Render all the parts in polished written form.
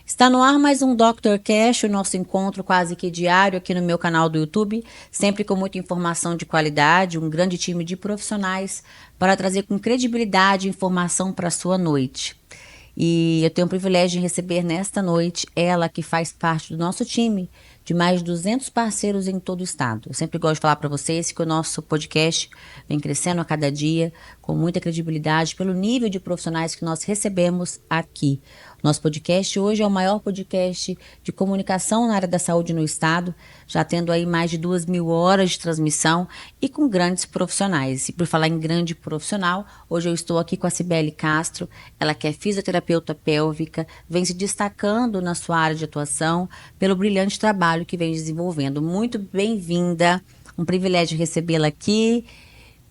Está no ar mais um Dr. Cash, o nosso encontro quase que diário aqui no meu canal do YouTube, sempre com muita informação de qualidade, um grande time de profissionais para trazer com credibilidade informação para a sua noite. E eu tenho o privilégio de receber nesta noite ela que faz parte do nosso time de mais de 200 parceiros em todo o estado. Eu sempre gosto de falar para vocês que o nosso podcast vem crescendo a cada dia com muita credibilidade pelo nível de profissionais que nós recebemos aqui. Nosso podcast hoje é o maior podcast de comunicação na área da saúde no estado, já tendo aí mais de 2.000 horas de transmissão e com grandes profissionais. E por falar em grande profissional, hoje eu estou aqui com a Cibele Castro, ela que é fisioterapeuta pélvica, vem se destacando na sua área de atuação pelo brilhante trabalho que vem desenvolvendo. Muito bem-vinda, um privilégio recebê-la aqui,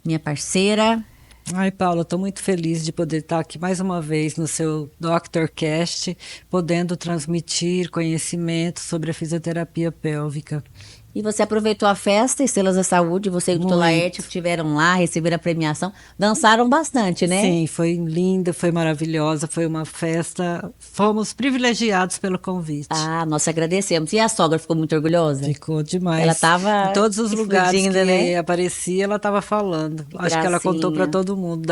minha parceira. Ai, Paula, estou muito feliz de poder estar aqui mais uma vez no seu Dr. Cast, podendo transmitir conhecimento sobre a fisioterapia pélvica. E você aproveitou a festa, Estrelas da Saúde, você e o Dr. Laerte estiveram lá, receberam a premiação, dançaram bastante, né? Sim, foi linda, foi maravilhosa, foi uma festa, fomos privilegiados pelo convite. Ah, nós agradecemos. E a sogra ficou muito orgulhosa? Ficou demais. Ela estava em todos os lugares que né? aparecia, ela estava falando. Acho que ela contou para todo mundo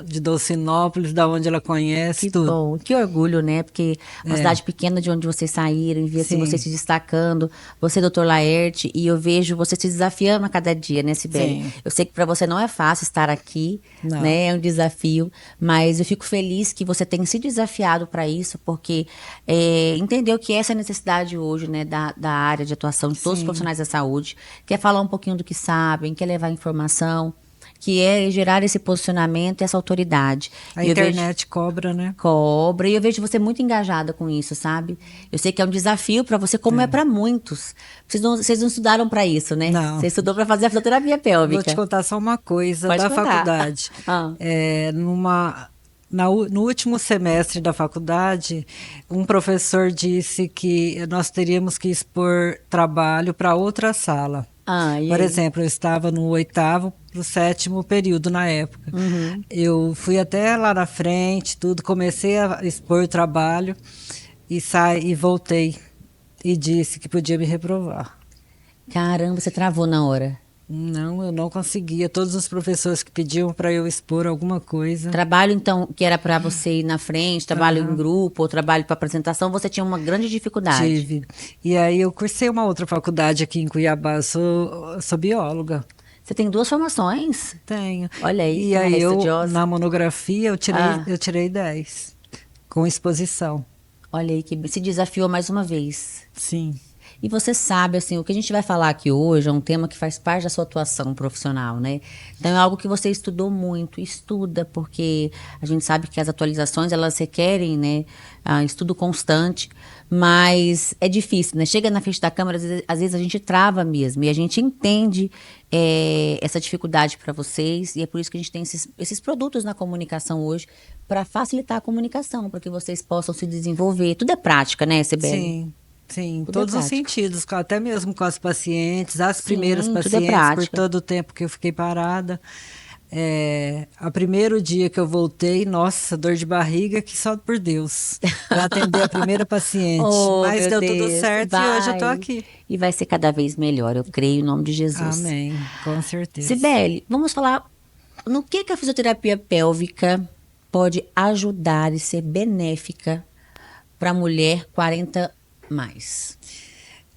de Dolcinópolis, da onde ela conhece, que tudo. Bom, que orgulho, né? Porque uma cidade pequena de onde vocês saíram, e ver assim, você se destacando, você, Dr. Laerte, e eu vejo você se desafiando a cada dia, né, Cibele? Sim. Eu sei que para você não é fácil estar aqui, né? É um desafio, mas eu fico feliz que você tenha se desafiado para isso, porque entendeu que essa é a necessidade hoje, né, da área de atuação de todos os profissionais da saúde, quer falar um pouquinho do que sabem, quer levar informação, que é gerar esse posicionamento e essa autoridade. A internet cobra, né? Cobra, e eu vejo você muito engajada com isso, sabe? Eu sei que é um desafio para você, como é para muitos. Vocês não estudaram para isso, né? Não. Você estudou para fazer a fisioterapia pélvica. Vou te contar só uma coisa Pode da contar. faculdade. No último semestre da faculdade, um professor disse que nós teríamos que expor trabalho para outra sala. Por exemplo, eu estava no 8º para o 7º período na época. Eu fui até lá na frente, comecei a expor o trabalho e voltei e disse que podia me reprovar. Caramba, você travou na hora. Não, eu não conseguia. Todos os professores que pediam para eu expor alguma coisa. Trabalho, então, que era para você ir na frente, trabalho em grupo, ou trabalho para apresentação, você tinha uma grande dificuldade. Tive. E aí eu cursei uma outra faculdade aqui em Cuiabá, eu sou bióloga. Você tem 2 formações? Tenho. Olha aí, e aí estudiosa. Na monografia, eu tirei 10, com exposição. Olha aí, que se desafiou mais uma vez. Sim. E você sabe, assim, o que a gente vai falar aqui hoje é um tema que faz parte da sua atuação profissional, né? Então é algo que você estudou muito, estuda, porque a gente sabe que as atualizações, elas requerem, né, estudo constante, mas é difícil, né? Chega na frente da câmera, às vezes a gente trava mesmo, e a gente entende essa dificuldade para vocês, e é por isso que a gente tem esses produtos na comunicação hoje, para facilitar a comunicação, para que vocês possam se desenvolver. Tudo é prática, né, Cibele? Sim. Sim, tudo todos os sentidos, até mesmo com as pacientes, as primeiras pacientes, por todo o tempo que eu fiquei parada. O primeiro dia que eu voltei, nossa, dor de barriga, que só por Deus, para atender a primeira paciente. Mas deu tudo certo e hoje eu estou aqui. E vai ser cada vez melhor, eu creio, em nome de Jesus. Amém, com certeza. Cibele, vamos falar no que a fisioterapia pélvica pode ajudar e ser benéfica para a mulher 40 mais.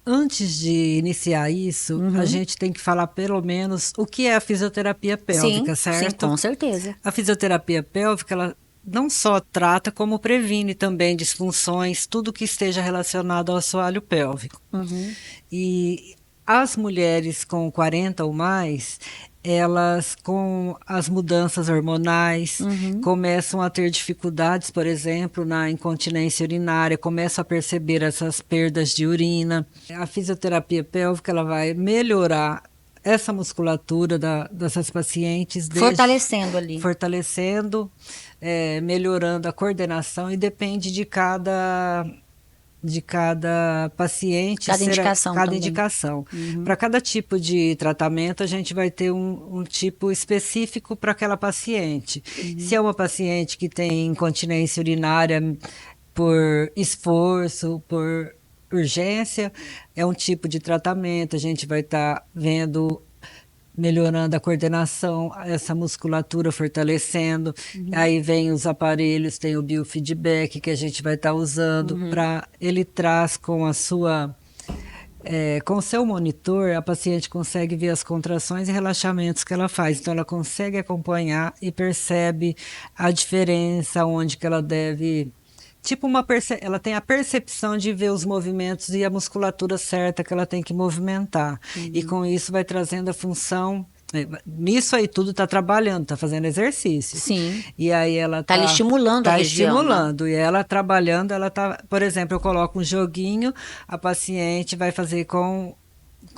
Antes de iniciar isso, a gente tem que falar pelo menos o que é a fisioterapia pélvica, certo? Sim, com certeza. A fisioterapia pélvica, ela não só trata, como previne também disfunções, tudo que esteja relacionado ao assoalho pélvico. E as mulheres com 40 ou mais, elas, com as mudanças hormonais, começam a ter dificuldades, por exemplo, na incontinência urinária, começam a perceber essas perdas de urina. A fisioterapia pélvica, ela vai melhorar essa musculatura dessas pacientes. Fortalecendo ali. Fortalecendo, melhorando a coordenação, e depende de cada paciente, cada indicação cada também. indicação. Para cada tipo de tratamento, a gente vai ter um tipo específico para aquela paciente. Se é uma paciente que tem incontinência urinária por esforço, por urgência, é um tipo de tratamento. A gente vai estar vendo, melhorando a coordenação, essa musculatura fortalecendo. Aí vem os aparelhos, tem o biofeedback que a gente vai estar usando para ele traz com a sua com o seu monitor, a paciente consegue ver as contrações e relaxamentos que ela faz. Então ela consegue acompanhar e percebe a diferença, onde que ela deve. Tipo ela tem a percepção de ver os movimentos e a musculatura certa que ela tem que movimentar. E com isso vai trazendo a função. Nisso aí tudo está trabalhando, está fazendo exercício. Sim. E aí ela está estimulando a região. Está estimulando. Né? E ela trabalhando, ela está. Por exemplo, eu coloco um joguinho, a paciente vai fazer com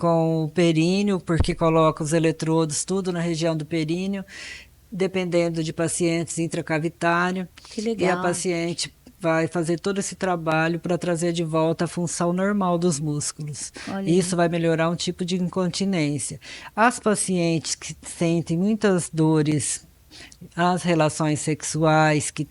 o períneo, porque coloca os eletrodos tudo na região do períneo, dependendo de pacientes intracavitário. Que legal. E a paciente vai fazer todo esse trabalho para trazer de volta a função normal dos músculos. Olha. Isso vai melhorar um tipo de incontinência. As pacientes que sentem muitas dores, as relações sexuais que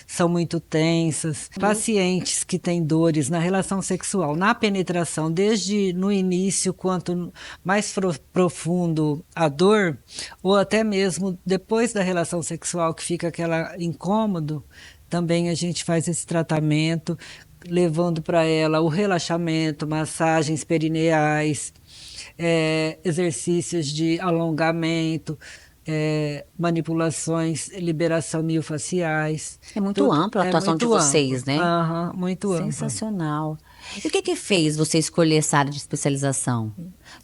são muito tensas, pacientes que têm dores na relação sexual, na penetração, desde no início, quanto mais profundo a dor, ou até mesmo depois da relação sexual, que fica aquela incômodo, também a gente faz esse tratamento, levando para ela o relaxamento, massagens perineais, exercícios de alongamento, manipulações, liberação miofaciais. É muito ampla a atuação de vocês, né? Muito ampla. Sensacional. E o que fez você escolher essa área de especialização?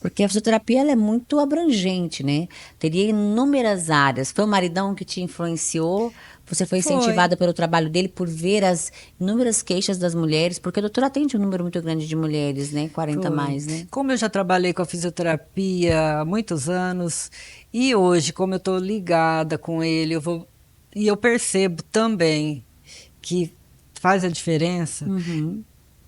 Porque a fisioterapia ela é muito abrangente, né? Teria inúmeras áreas. Foi o maridão que te influenciou? Você foi incentivada pelo trabalho dele, por ver as inúmeras queixas das mulheres? Porque a doutora atende um número muito grande de mulheres, né? 40 mais, né? Como eu já trabalhei com a fisioterapia há muitos anos, e hoje, como eu estou ligada com ele, e eu percebo também que faz a diferença.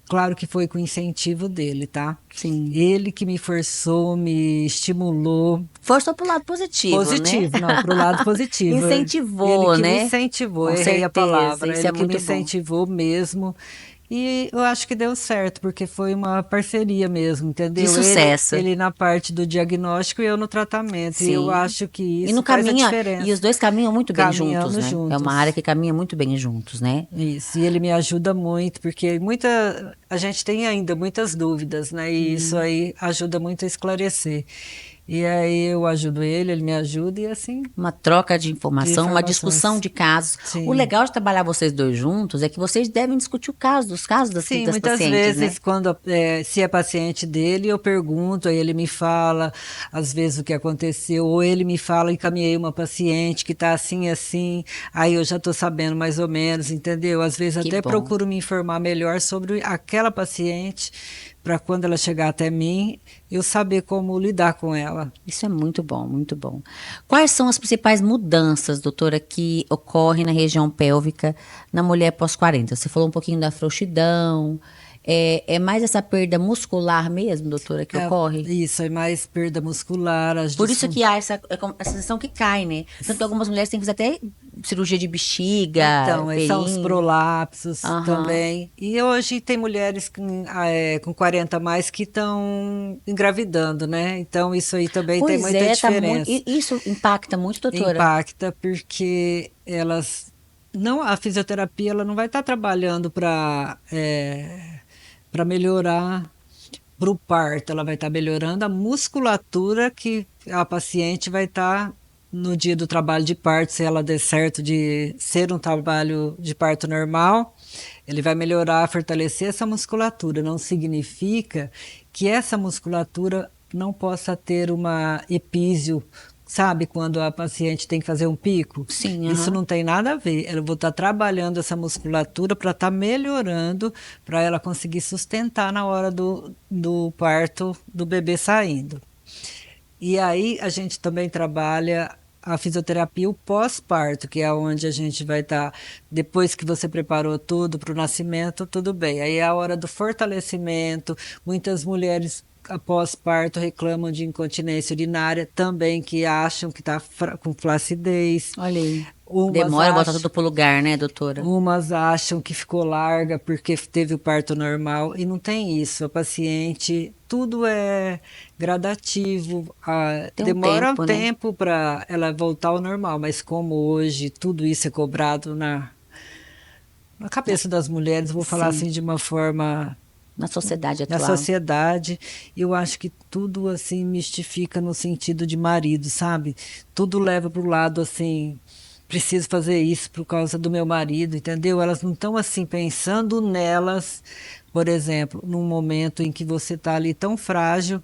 Claro que foi com o incentivo dele, tá? Sim. Ele que me forçou, me estimulou. Forçou pro lado positivo, né? Não, pro lado positivo. Incentivou, ele que né? me incentivou, com errei certeza, a palavra. Isso ele é que muito me incentivou mesmo. E eu acho que deu certo, porque foi uma parceria mesmo, entendeu? De sucesso. Ele na parte do diagnóstico e eu no tratamento. Sim. E eu acho que isso faz a diferença. E os dois caminham muito bem juntos, né? juntos. É uma área que caminha muito bem juntos, né? Isso, e ele me ajuda muito, porque a gente tem ainda muitas dúvidas, né? E isso aí ajuda muito a esclarecer. E aí eu ajudo ele me ajuda, e assim... Uma troca de informação, uma discussão de casos. Sim. O legal de trabalhar vocês dois juntos é que vocês devem discutir os casos das pacientes, muitas vezes, né? Quando se é paciente dele, eu pergunto, aí ele me fala, às vezes, o que aconteceu, ou ele me fala, encaminhei uma paciente que está assim, assim, aí eu já estou sabendo mais ou menos, entendeu? Às vezes até procuro me informar melhor sobre aquela paciente, para quando ela chegar até mim, eu saber como lidar com ela. Isso é muito bom, muito bom. Quais são as principais mudanças, doutora, que ocorrem na região pélvica na mulher pós-40? Você falou um pouquinho da frouxidão. É mais essa perda muscular mesmo, doutora, que ocorre? Isso, é mais perda muscular. Por isso que há essa sensação que cai, né? Tanto que algumas mulheres têm que fazer até cirurgia de bexiga, então, são os prolapsos também. E hoje tem mulheres com 40 a mais que estão engravidando, né? Então isso aí também tem muita diferença. Isso impacta muito, doutora? Impacta porque a fisioterapia ela não vai estar trabalhando para melhorar para o parto, ela vai estar melhorando a musculatura que a paciente vai estar no dia do trabalho de parto, se ela der certo de ser um trabalho de parto normal, ele vai melhorar, fortalecer essa musculatura. Não significa que essa musculatura não possa ter uma epísio. Sabe quando a paciente tem que fazer um pico? Sim. Isso não tem nada a ver. Eu vou estar trabalhando essa musculatura para estar melhorando, para ela conseguir sustentar na hora do parto do bebê saindo. E aí a gente também trabalha a fisioterapia, o pós-parto, que é onde a gente vai estar, depois que você preparou tudo para o nascimento, tudo bem. Aí é a hora do fortalecimento. Muitas mulheres após parto reclamam de incontinência urinária também, que acham que está com flacidez. Olha aí. Demora a voltar tudo pro lugar, né, doutora? Umas acham que ficou larga porque teve o parto normal e não tem isso. A paciente, tudo é gradativo. Demora um tempo para ela voltar ao normal, mas como hoje tudo isso é cobrado na cabeça das mulheres, vou falar assim de uma forma... Na sociedade atual. Na sociedade, eu acho que tudo assim mistifica no sentido de marido, sabe? Tudo leva para o lado assim... Preciso fazer isso por causa do meu marido, entendeu? Elas não estão assim pensando nelas, por exemplo, num momento em que você está ali tão frágil,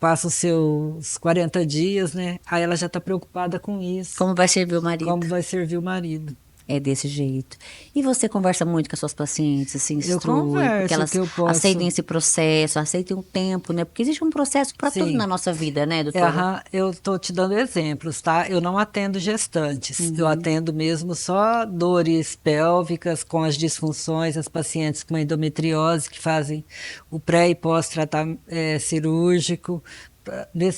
passa os seus 40 dias, né? Aí ela já está preocupada com isso. Como vai servir o marido? Como vai servir o marido. É desse jeito. E você conversa muito com as suas pacientes, assim, instrui, eu converso, porque elas aceitem esse processo, aceitem o tempo, né? Porque existe um processo para tudo na nossa vida, né, doutora? Eu estou te dando exemplos, tá? Eu não atendo gestantes, eu atendo mesmo só dores pélvicas com as disfunções, as pacientes com endometriose que fazem o pré e pós-tratamento cirúrgico.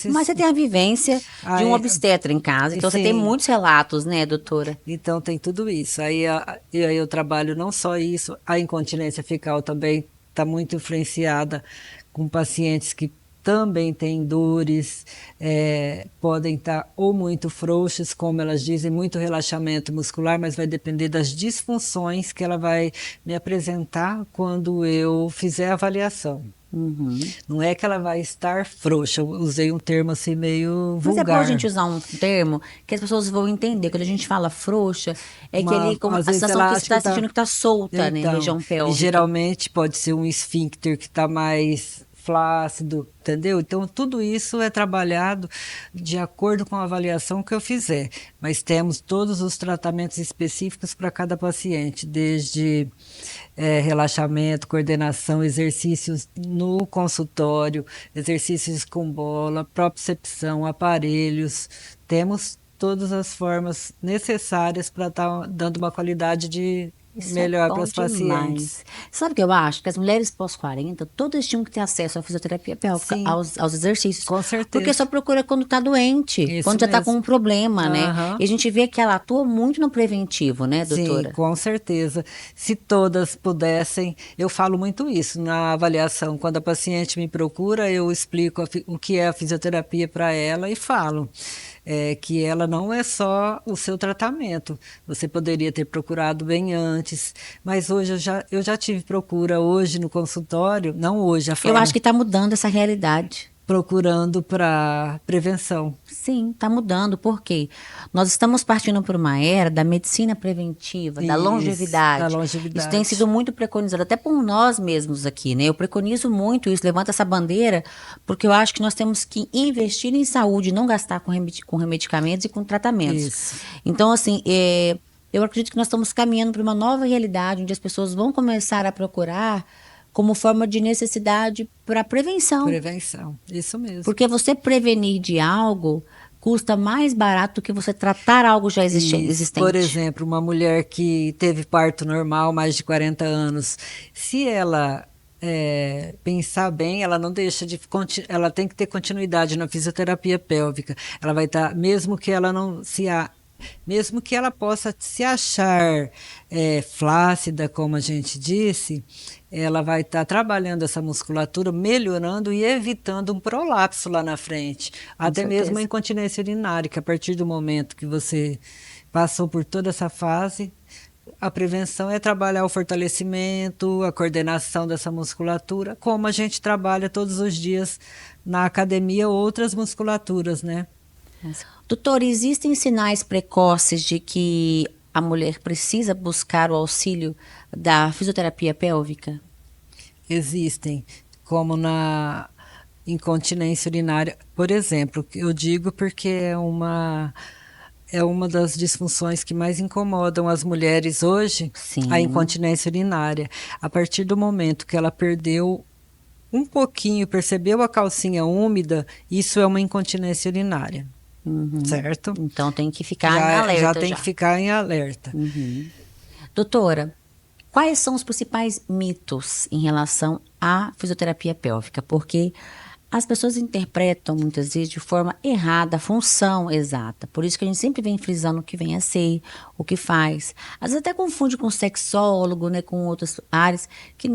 Mas você tem a vivência de um obstetra em casa, então você tem muitos relatos, né, doutora? Então tem tudo isso. Aí eu trabalho não só isso, a incontinência fecal também está muito influenciada com pacientes que também têm dores, podem estar ou muito frouxas, como elas dizem, muito relaxamento muscular, mas vai depender das disfunções que ela vai me apresentar quando eu fizer a avaliação. Não é que ela vai estar frouxa, eu usei um termo assim meio vulgar. Mas é bom a gente usar um termo que as pessoas vão entender. Quando a gente fala frouxa, é que ele, como a sensação que você está sentindo que está solta, né, região pélvica. E geralmente pode ser um esfíncter que está mais flácido, entendeu? Então, tudo isso é trabalhado de acordo com a avaliação que eu fizer. Mas temos todos os tratamentos específicos para cada paciente, desde relaxamento, coordenação, exercícios no consultório, exercícios com bola, propriocepção, aparelhos. Temos todas as formas necessárias para estar dando uma qualidade de melhor para os pacientes. Sabe o que eu acho? Que as mulheres pós-40, todas tinham que ter acesso à fisioterapia pélvica, aos exercícios. Com certeza. Porque só procura quando está doente, Isso quando já está com um problema, né? Uhum. E a gente vê que ela atua muito no preventivo, né, doutora? Sim, com certeza. Se todas pudessem, eu falo muito isso na avaliação. Quando a paciente me procura, eu explico o que é a fisioterapia para ela e falo. Que ela não é só o seu tratamento. Você poderia ter procurado bem antes, mas hoje eu já tive procura hoje no consultório, não hoje, a forma. Eu acho que está mudando essa realidade. Procurando para prevenção. Sim, está mudando, porque nós estamos partindo por uma era da medicina preventiva, da longevidade. Isso tem sido muito preconizado, até por nós mesmos aqui, né? Eu preconizo muito isso, levanto essa bandeira, porque eu acho que nós temos que investir em saúde, não gastar com remedicamentos e com tratamentos. Isso. Então, assim, eu acredito que nós estamos caminhando para uma nova realidade, onde as pessoas vão começar a procurar como forma de necessidade para prevenção. Prevenção, isso mesmo. Porque você prevenir de algo custa mais barato do que você tratar algo já existente. Por exemplo, uma mulher que teve parto normal, mais de 40 anos, se ela pensar bem, ela não deixa de... Ela tem que ter continuidade na fisioterapia pélvica. Ela vai estar, mesmo que ela não se... Mesmo que ela possa se achar flácida, como a gente disse, ela vai estar trabalhando essa musculatura, melhorando e evitando um prolapso lá na frente. Até mesmo a incontinência urinária, que a partir do momento que você passou por toda essa fase, a prevenção é trabalhar o fortalecimento, a coordenação dessa musculatura, como a gente trabalha todos os dias na academia outras musculaturas, né? Doutor, existem sinais precoces de que a mulher precisa buscar o auxílio da fisioterapia pélvica? Existem, como incontinência urinária, por exemplo. Eu digo porque é uma das disfunções que mais incomodam as mulheres hoje, Sim. a incontinência urinária. A partir do momento que ela perdeu um pouquinho, percebeu a calcinha úmida, isso é uma incontinência urinária. Certo? Então tem que ficar em alerta. Já tem que ficar em alerta. Doutora, quais são os principais mitos em relação à fisioterapia pélvica? Porque as pessoas interpretam muitas vezes de forma errada a função exata. Por isso que a gente sempre vem frisando o que vem a ser, o que faz. Às vezes até confunde com sexólogo, né, com outras áreas que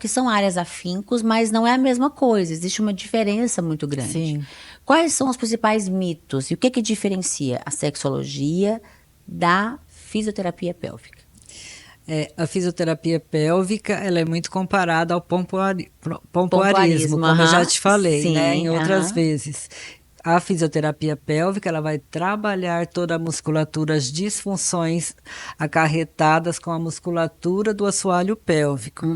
são áreas afíncos, mas não é a mesma coisa. Existe uma diferença muito grande. Sim. Quais são os principais mitos e o que diferencia a sexologia da fisioterapia pélvica? A fisioterapia pélvica, ela é muito comparada ao pompoarismo, como eu já te falei, sim, né, em outras vezes. A fisioterapia pélvica, ela vai trabalhar toda a musculatura, as disfunções acarretadas com a musculatura do assoalho pélvico.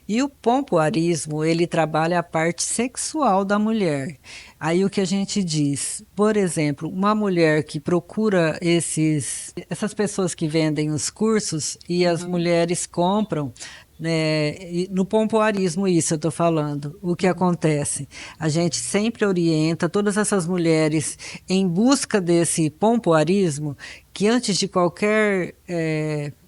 E o pompoarismo, ele trabalha a parte sexual da mulher. Aí o que a gente diz, por exemplo, uma mulher que procura essas pessoas que vendem os cursos e as mulheres compram, né, no pompoarismo, isso eu estou falando. O que acontece? A gente sempre orienta todas essas mulheres em busca desse pompoarismo, que antes de qualquer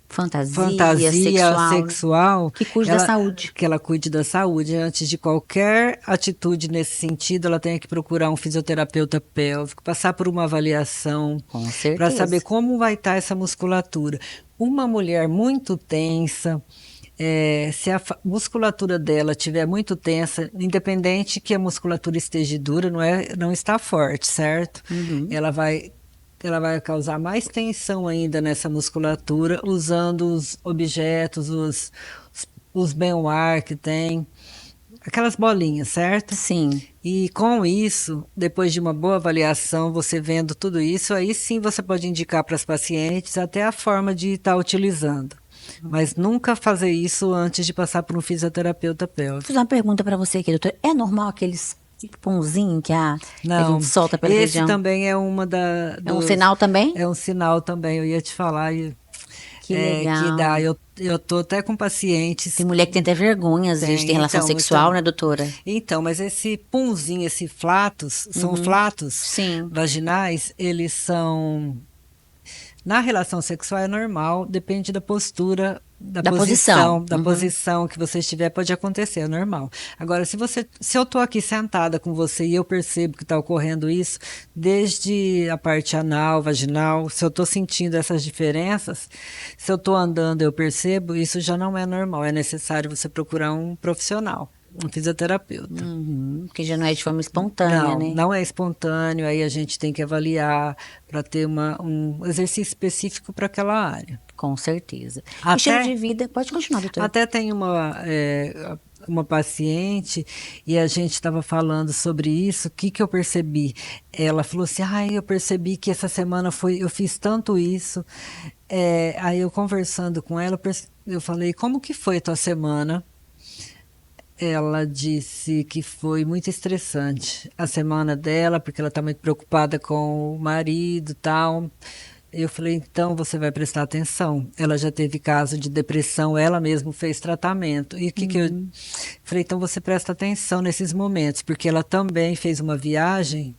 fantasia sexual, que cuide da saúde. Que ela cuide da saúde. Antes de qualquer atitude nesse sentido, ela tem que procurar um fisioterapeuta pélvico, passar por uma avaliação, para saber como vai estar essa musculatura. Uma mulher muito tensa, se a musculatura dela estiver muito tensa, independente que a musculatura esteja dura, não está forte, certo? Ela vai causar mais tensão ainda nessa musculatura, usando os objetos, os baignoires que tem, aquelas bolinhas, certo? Sim. E com isso, depois de uma boa avaliação, você vendo tudo isso, aí sim você pode indicar para as pacientes até a forma de estar utilizando. Mas nunca fazer isso antes de passar por um fisioterapeuta pélvico. Vou fazer uma pergunta para você aqui, doutor. É normal aqueles pãozinho que a gente solta pela região? Esse também é uma É um sinal também? É um sinal também, eu ia te falar. Que legal. Que dá. Eu tô até com pacientes. Tem mulher que tem até vergonha, às vezes, de ter relação sexual, né, doutora? Então, mas esse punzinho, esse flatus, são flatus vaginais, eles são... Na relação sexual é normal, depende da postura, da posição que você estiver, pode acontecer, é normal. Agora, se eu estou aqui sentada com você e eu percebo que está ocorrendo isso, desde a parte anal, vaginal, se eu estou sentindo essas diferenças, se eu estou andando eu percebo, isso já não é normal, é necessário você procurar um profissional. Um fisioterapeuta. Porque já não é de forma espontânea, né? Não é espontâneo, aí a gente tem que avaliar para ter um exercício específico para aquela área. Com certeza. Estilo de vida, pode continuar, doutora. Até tem uma paciente e a gente estava falando sobre isso, o que eu percebi? Ela falou assim, eu percebi que essa semana eu fiz tanto isso. Aí eu conversando com ela, eu falei, como que foi a tua semana? Ela disse que foi muito estressante a semana dela, porque ela está muito preocupada com o marido e tal. Eu falei, então você vai prestar atenção. Ela já teve caso de depressão, ela mesma fez tratamento. E o que eu falei, então você presta atenção nesses momentos, porque ela também fez uma viagem.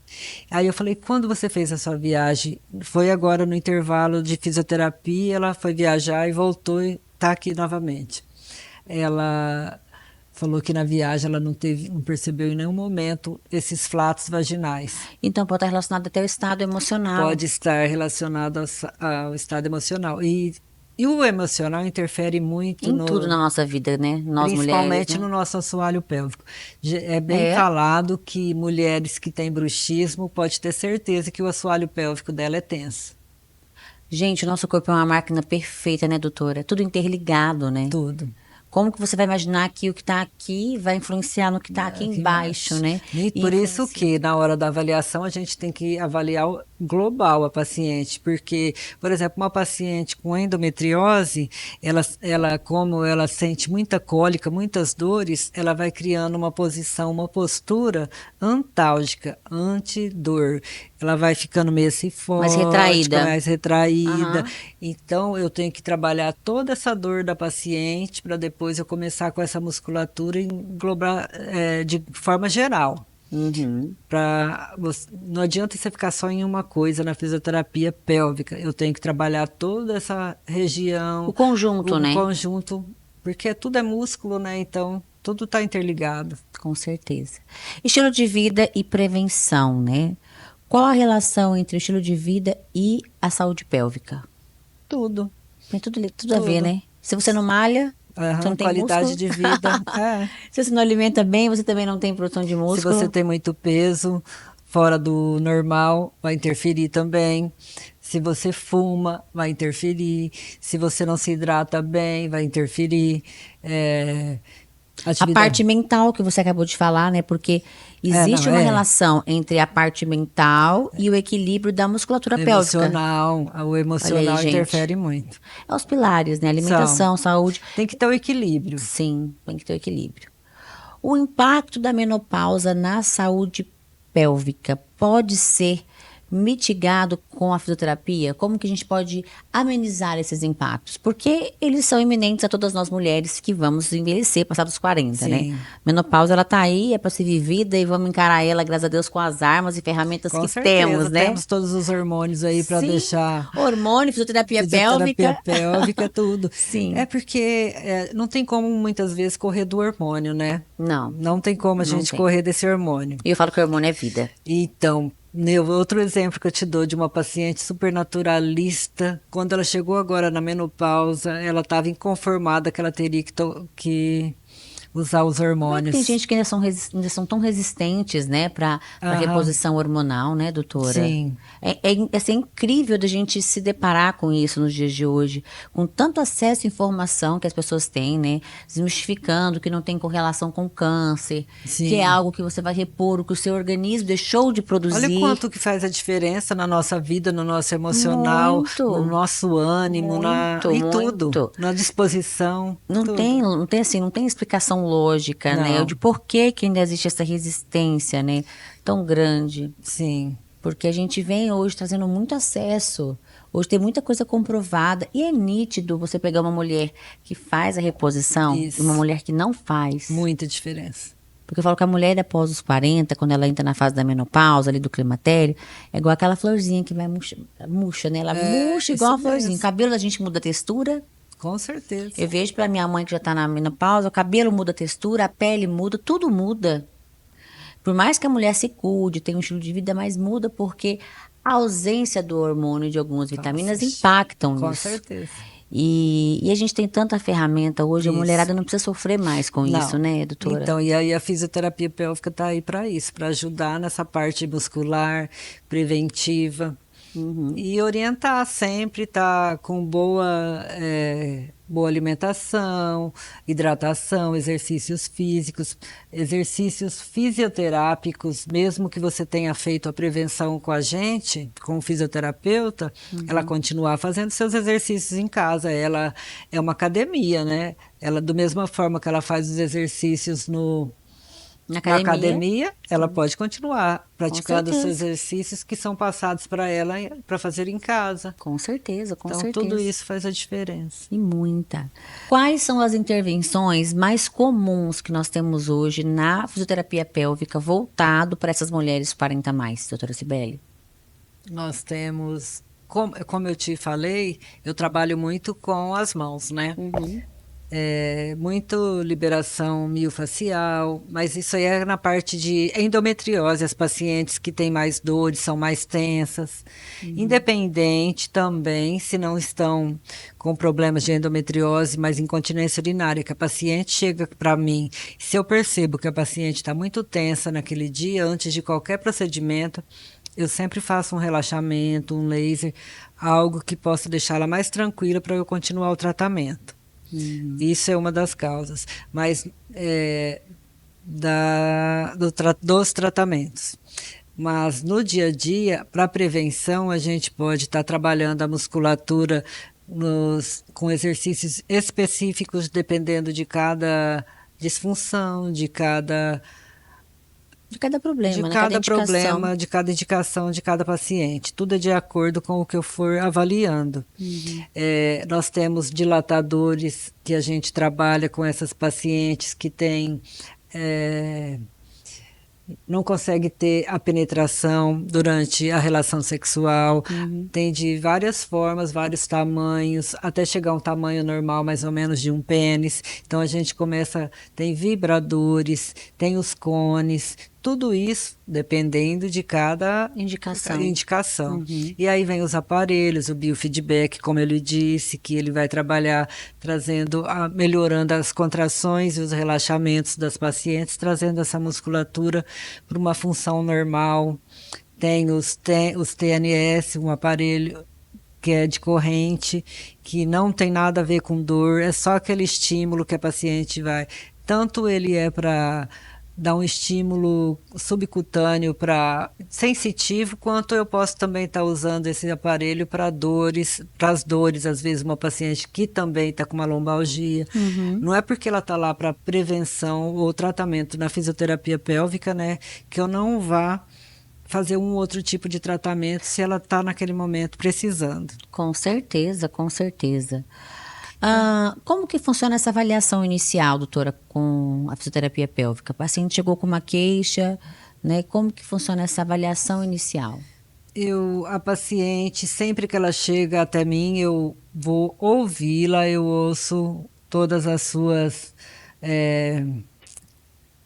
Aí eu falei, quando você fez a sua viagem? Foi agora no intervalo de fisioterapia, ela foi viajar e voltou e está aqui novamente. Ela falou que na viagem ela não percebeu em nenhum momento esses flatos vaginais. Então pode estar relacionado até ao estado emocional. Pode estar relacionado ao estado emocional. E o emocional interfere muito em tudo na nossa vida, né? Nós principalmente mulheres, né? No nosso assoalho pélvico. É bem falado que mulheres que têm bruxismo pode ter certeza que o assoalho pélvico dela é tenso. Gente, o nosso corpo é uma máquina perfeita, né, doutora? Tudo interligado, né? Tudo. Como que você vai imaginar que o que está aqui vai influenciar no que está aqui embaixo, né? E por isso que, na hora da avaliação, a gente tem que avaliar global a paciente, porque, por exemplo, uma paciente com endometriose, como ela sente muita cólica, muitas dores, ela vai criando uma posição, uma postura antálgica, antidor. Ela vai ficando meio Mais cifótica, retraída. mais retraída. Aham. Então, eu tenho que trabalhar toda essa dor da paciente para depois eu começar com essa musculatura e englobar de forma geral. Uhum. Não adianta você ficar só em uma coisa na fisioterapia pélvica. Eu tenho que trabalhar toda essa região, O conjunto, o né? conjunto, porque tudo é músculo, né? Então, tudo está interligado. Com certeza. Estilo de vida e prevenção, né? Qual a relação entre o estilo de vida e a saúde pélvica? Tudo, Tem tudo a ver, tudo. né? Se você não malha, você Aham, não tem qualidade músculo. de vida. É. Se você não alimenta bem, você também não tem produção de Se você músculo. tem muito peso fora do normal, vai interferir também. Se você fuma, vai interferir. Se você não se hidrata bem, vai interferir. É, A parte atividade. mental que você acabou de falar, né? Porque existe Não, uma relação entre a parte mental e o equilíbrio da musculatura pélvica. O Olha aí, emocional gente. interfere muito. É os pilares, né? São. Alimentação, saúde. Tem que ter o equilíbrio. Sim, tem que ter o equilíbrio. O impacto da menopausa na saúde pélvica pode ser mitigado com a fisioterapia? Como que a gente pode amenizar esses impactos? Porque eles são iminentes a todas nós mulheres que vamos envelhecer, passar dos 40, né? Sim, Menopausa, ela tá aí, é para ser vivida e vamos encarar ela, graças a Deus, com as armas e ferramentas com que temos, certeza. né? Temos todos os hormônios aí para Sim, deixar hormônio, fisioterapia fisioterapia pélvica. pélvica, tudo. Sim. É porque não tem como muitas vezes correr do hormônio, né? Não, Não tem como a não gente tem. correr desse hormônio. E eu falo que o hormônio é vida. Então, outro exemplo que eu te dou de uma paciente super naturalista, quando ela chegou agora na menopausa, ela estava inconformada que ela teria que usar os Como é que tem hormônios. gente que ainda são tão resistentes, né, para Aham, reposição hormonal, né, doutora? sim. É incrível da gente se deparar com isso nos dias de hoje, com tanto acesso à informação que as pessoas têm, né, desmistificando que não tem correlação com câncer, que é Sim. algo que você vai repor, o que o seu organismo deixou de Olha produzir. quanto que faz a diferença na nossa vida, no nosso emocional, no Muito, nosso ânimo, muito, em tudo, muito. na disposição, Não tudo. tem, não tem assim, não tem explicação lógica, né? De Não, por que que ainda existe essa resistência, né? Tão grande. sim, Porque a gente vem hoje trazendo muito acesso. Hoje tem muita coisa comprovada. E é nítido você pegar uma mulher que faz a reposição e uma isso, mulher que não faz. muita diferença. Porque eu falo que a mulher após os 40, quando ela entra na fase da menopausa, ali do climatério, é igual aquela florzinha que vai murcha, né? Ela murcha igual a Isso florzinha. O mesmo, cabelo da gente muda a textura. com certeza. Eu vejo pra minha mãe que já tá na menopausa, o cabelo muda a textura, a pele muda, tudo muda. Por mais que a mulher se cuide, tenha um estilo de vida, mas muda porque a ausência do hormônio e de algumas vitaminas Nossa, impactam com nisso. certeza. E a gente tem tanta ferramenta hoje, a Isso. mulherada não precisa sofrer mais com isso, Não. né, doutora? Então, e aí a fisioterapia pélvica está aí para isso, para ajudar nessa parte muscular, preventiva. E orientar sempre, tá com boa alimentação, hidratação, exercícios fisioterápicos, mesmo que você tenha feito a prevenção com a gente, com o fisioterapeuta, ela continuar fazendo seus exercícios em casa. Ela é uma academia, né? Ela, da mesma forma que ela faz os exercícios Na na academia, academia, ela pode continuar praticando os certeza. exercícios que são passados para ela para fazer em casa. Com certeza, com Então, certeza. tudo isso faz a diferença. E muita. Quais são as intervenções mais comuns que nós temos hoje na fisioterapia pélvica voltado para essas mulheres 40 a mais, doutora Cibele? Nós temos, como eu te falei, eu trabalho muito com as mãos, né? Muito liberação miofascial, mas isso aí é na parte de endometriose, as pacientes que têm mais dores, são mais tensas. Independente também, se não estão com problemas de endometriose, mas incontinência urinária, que a paciente chega para mim, se eu percebo que a paciente está muito tensa naquele dia, antes de qualquer procedimento, eu sempre faço um relaxamento, um laser, algo que possa deixá-la mais tranquila para eu continuar o tratamento. Isso é uma das causas, mas dos tratamentos. Mas no dia a dia, para prevenção, a gente pode estar trabalhando a musculatura com exercícios específicos, dependendo de cada disfunção, de cada problema, de né? Cada cada indicação. problema, de cada indicação de cada paciente. Tudo é de acordo com o que eu for avaliando. Nós temos dilatadores que a gente trabalha com essas pacientes que têm. Não consegue ter a penetração durante a relação sexual. Tem de várias formas, vários tamanhos, até chegar a um tamanho normal, mais ou menos, de um pênis. Então a gente começa, tem vibradores, tem os cones, tudo isso dependendo de cada indicação. E aí vem os aparelhos, o biofeedback, como ele disse, que ele vai trabalhar trazendo, melhorando as contrações e os relaxamentos das pacientes, trazendo essa musculatura para uma função normal. Tem os TNS, um aparelho que é de corrente, que não tem nada a ver com dor, é só aquele estímulo que a paciente vai. Tanto ele é para dar um estímulo subcutâneo sensitivo, quanto eu posso também estar usando esse aparelho para as dores, às vezes uma paciente que também está com uma lombalgia. Não é porque ela está lá para prevenção ou tratamento na fisioterapia pélvica, né, que eu não vá fazer um outro tipo de tratamento se ela está naquele momento precisando. Com certeza, com certeza. Como que funciona essa avaliação inicial, doutora, com a fisioterapia pélvica? O paciente chegou com uma queixa, né? Como que funciona essa avaliação inicial? A paciente, sempre que ela chega até mim, eu vou ouvi-la, eu ouço todas as suas...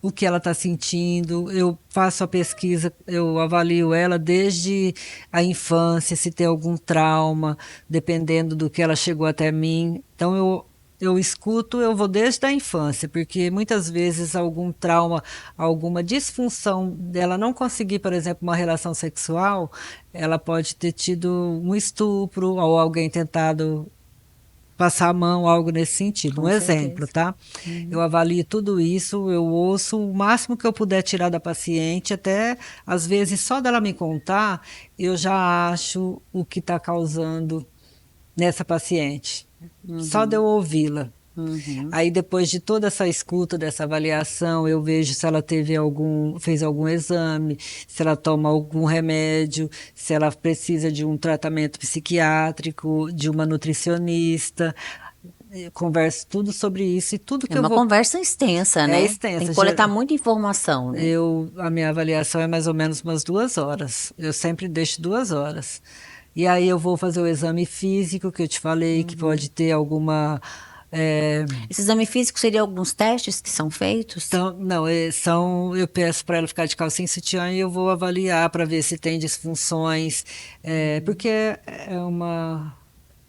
o que ela está sentindo, eu faço a pesquisa, eu avalio ela desde a infância, se tem algum trauma, dependendo do que ela chegou até mim. Então eu escuto, eu vou desde a infância, porque muitas vezes algum trauma, alguma disfunção dela não conseguir, por exemplo, uma relação sexual, ela pode ter tido um estupro ou alguém tentado passar a mão, algo nesse sentido. Com exemplo, certeza. tá? Eu avalio tudo isso, eu ouço o máximo que eu puder tirar da paciente, até às vezes só dela me contar, eu já acho o que está causando nessa paciente. Só de eu ouvi-la. Aí depois de toda essa escuta, dessa avaliação, eu vejo se ela fez algum exame, se ela toma algum remédio, se ela precisa de um tratamento psiquiátrico, de uma nutricionista. Eu converso tudo sobre isso e tudo que É uma conversa extensa, né? É extensa. Tem que coletar muita informação, né? A minha avaliação é mais ou menos umas 2 horas. Eu sempre deixo 2 horas. E aí eu vou fazer o exame físico que eu te falei, que pode ter alguma... Esse exame físico seria alguns testes que são feitos? Então, não, eu peço para ela ficar de calcinha e sutiã e eu vou avaliar para ver se tem disfunções, porque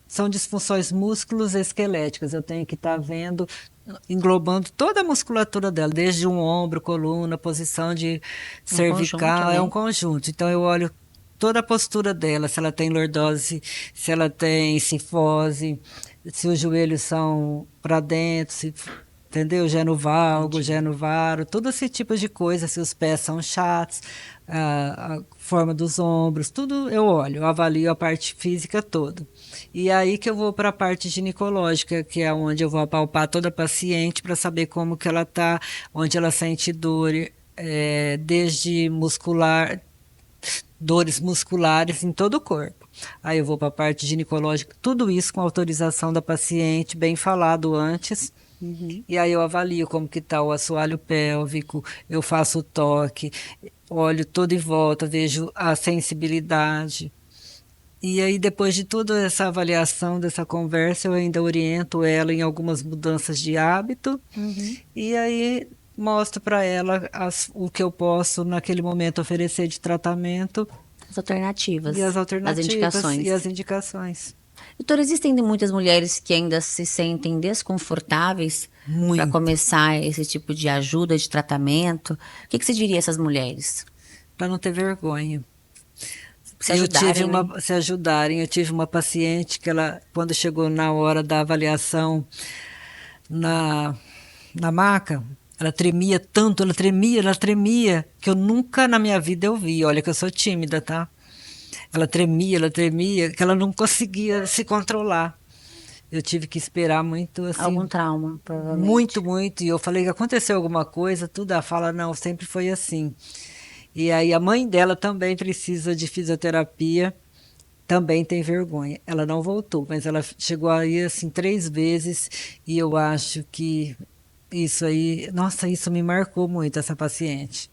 são disfunções músculos esqueléticas. Eu tenho que estar vendo, englobando toda a musculatura dela, desde um ombro, coluna, posição de cervical, é um conjunto. Então eu olho toda a postura dela, se ela tem lordose, se ela tem cifose, se os joelhos são para dentro, entendeu? Geno valgo, geno varo, todo esse tipo de coisa, se os pés são chatos, a forma dos ombros, tudo eu olho, eu avalio a parte física toda. E aí que eu vou para a parte ginecológica, que é onde eu vou apalpar toda a paciente para saber como que ela está, onde ela sente dor, desde muscular, dores musculares em todo o corpo. Aí eu vou para a parte ginecológica, tudo isso com autorização da paciente, bem falado antes. E aí eu avalio como que está o assoalho pélvico, eu faço o toque, olho todo em volta, vejo a sensibilidade. E aí depois de toda essa avaliação, dessa conversa, eu ainda oriento ela em algumas mudanças de hábito. E aí mostro para ela o que eu posso naquele momento oferecer de tratamento. As alternativas. E as indicações. E as indicações. Doutora, existem muitas mulheres que ainda se sentem desconfortáveis para começar esse tipo de ajuda, de tratamento. O que você diria a essas mulheres? Para não ter vergonha. Se ajudarem. Eu tive uma paciente que ela, quando chegou na hora da avaliação na maca, Ela tremia tanto, ela tremia, que eu nunca na minha vida eu vi. Olha que eu sou tímida, tá? Ela tremia, que ela não conseguia se controlar. Eu tive que esperar muito, assim. Algum trauma, provavelmente. Muito, muito. E eu falei que aconteceu alguma coisa, tudo. Ela fala, não, sempre foi assim. E aí a mãe dela também precisa de fisioterapia, também tem vergonha. Ela não voltou, mas ela chegou aí, assim, 3 vezes. E eu acho que isso aí, nossa, isso me marcou muito, essa paciente.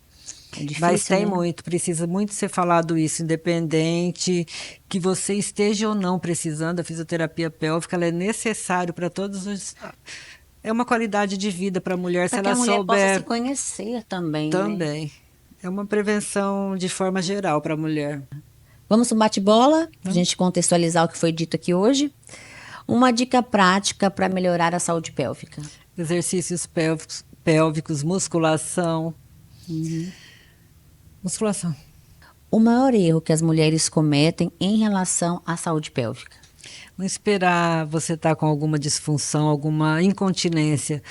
É difícil, Mas tem né? muito, precisa muito ser falado isso, independente que você esteja ou não precisando da fisioterapia pélvica, ela é necessária para todos os. É uma qualidade de vida para a mulher, se Para que ela a mulher possa se souber conhecer também, né? também. É uma prevenção de forma geral para a mulher. Vamos para o bate-bola, para a gente contextualizar o que foi dito aqui hoje. Uma dica prática para melhorar a saúde pélvica. Exercícios pélvicos, musculação. Musculação. O maior erro que as mulheres cometem em relação à saúde pélvica. Não esperar você estar com alguma disfunção, alguma incontinência.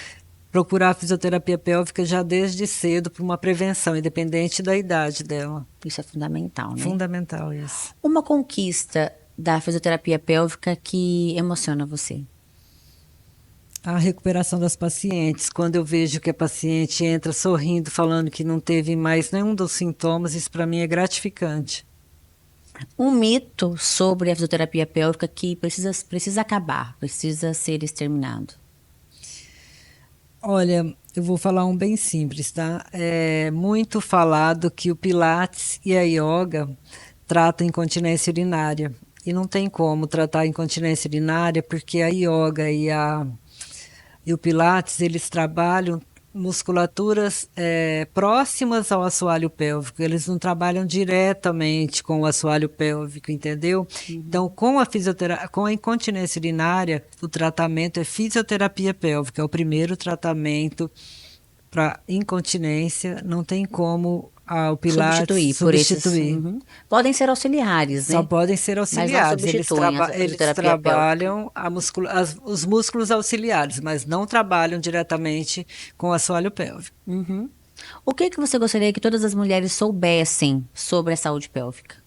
Procurar a fisioterapia pélvica já desde cedo para uma prevenção, independente da idade dela. Isso é fundamental, né? Fundamental isso. Uma conquista da fisioterapia pélvica que emociona você. A recuperação das pacientes. Quando eu vejo que a paciente entra sorrindo, falando que não teve mais nenhum dos sintomas, isso para mim é gratificante. Um mito sobre a fisioterapia pélvica que precisa acabar, precisa ser exterminado. Olha, eu vou falar um bem simples, tá? É muito falado que o Pilates e a yoga tratam incontinência urinária. E não tem como tratar incontinência urinária porque a yoga e o Pilates, eles trabalham musculaturas próximas ao assoalho pélvico. Eles não trabalham diretamente com o assoalho pélvico, entendeu? Então, com a incontinência urinária, o tratamento é fisioterapia pélvica. É o primeiro tratamento para incontinência. Não tem como o Pilates substituir. Podem ser auxiliares, né? Só podem ser auxiliares. Mas não Eles trabalham os músculos auxiliares, mas não trabalham diretamente com o assoalho pélvico. O que você gostaria que todas as mulheres soubessem sobre a saúde pélvica?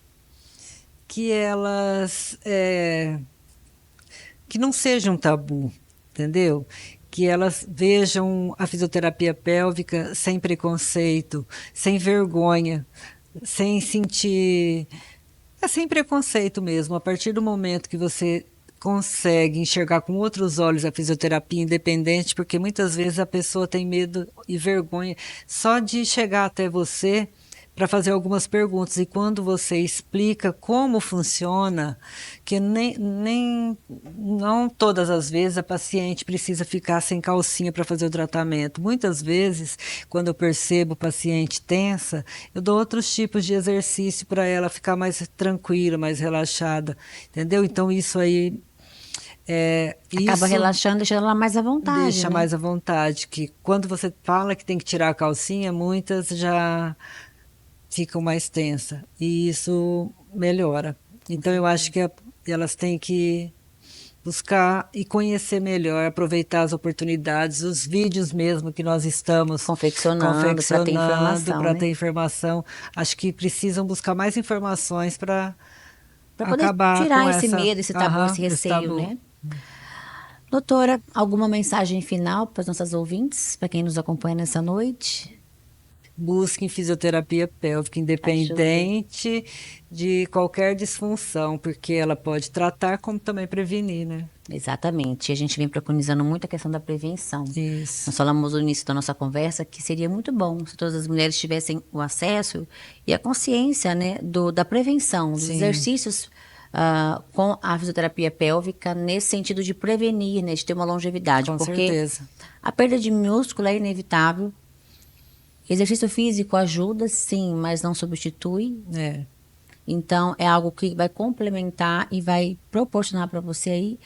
Que elas que não seja um tabu, entendeu? Que elas vejam a fisioterapia pélvica sem preconceito, sem vergonha, sem sentir. Sem preconceito mesmo. A partir do momento que você consegue enxergar com outros olhos a fisioterapia independente, porque muitas vezes a pessoa tem medo e vergonha só de chegar até você para fazer algumas perguntas. E quando você explica como funciona, que não todas as vezes a paciente precisa ficar sem calcinha para fazer o tratamento. Muitas vezes, quando eu percebo o paciente tensa, eu dou outros tipos de exercício para ela ficar mais tranquila, mais relaxada, entendeu? Então isso aí acaba relaxando, deixando ela mais à vontade. Deixa, né? mais à vontade, que quando você fala que tem que tirar a calcinha, muitas já ficam mais tensas e isso melhora. Então eu acho que elas têm que buscar e conhecer melhor, aproveitar as oportunidades, os vídeos mesmo que nós estamos confeccionando para ter informação. Acho que precisam buscar mais informações para poder acabar tirar com esse medo, esse tabu, esse receio, né? Doutora, alguma mensagem final para as nossas ouvintes, para quem nos acompanha nessa noite? Busquem fisioterapia pélvica, independente de qualquer disfunção, porque ela pode tratar como também prevenir, né? Exatamente. A gente vem preconizando muito a questão da prevenção. Isso. Nós falamos no início da nossa conversa que seria muito bom se todas as mulheres tivessem o acesso e a consciência, né, da prevenção, dos exercícios com a fisioterapia pélvica nesse sentido de prevenir, né, de ter uma longevidade. Com porque certeza. A perda de músculo é inevitável. Exercício físico ajuda, sim, mas não substitui. Então, é algo que vai complementar e vai proporcionar para você aí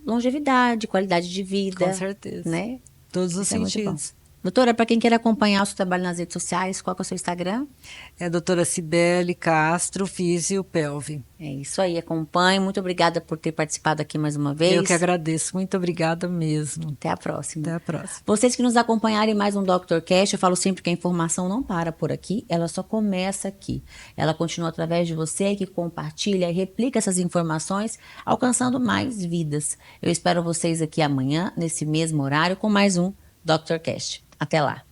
longevidade, qualidade de vida. Com certeza. Né? Todos os sentidos. Doutora, para quem quer acompanhar o seu trabalho nas redes sociais, qual que é o seu Instagram? É a doutora Cibele Castro, Fisiopelve. É isso aí, acompanhe. Muito obrigada por ter participado aqui mais uma vez. Eu que agradeço, muito obrigada mesmo. Até a próxima. Até a próxima. Vocês que nos acompanharem mais um Dr. Cash, eu falo sempre que a informação não para por aqui, ela só começa aqui. Ela continua através de você que compartilha e replica essas informações, alcançando mais vidas. Eu espero vocês aqui amanhã, nesse mesmo horário, com mais um Dr. Cash. Até lá.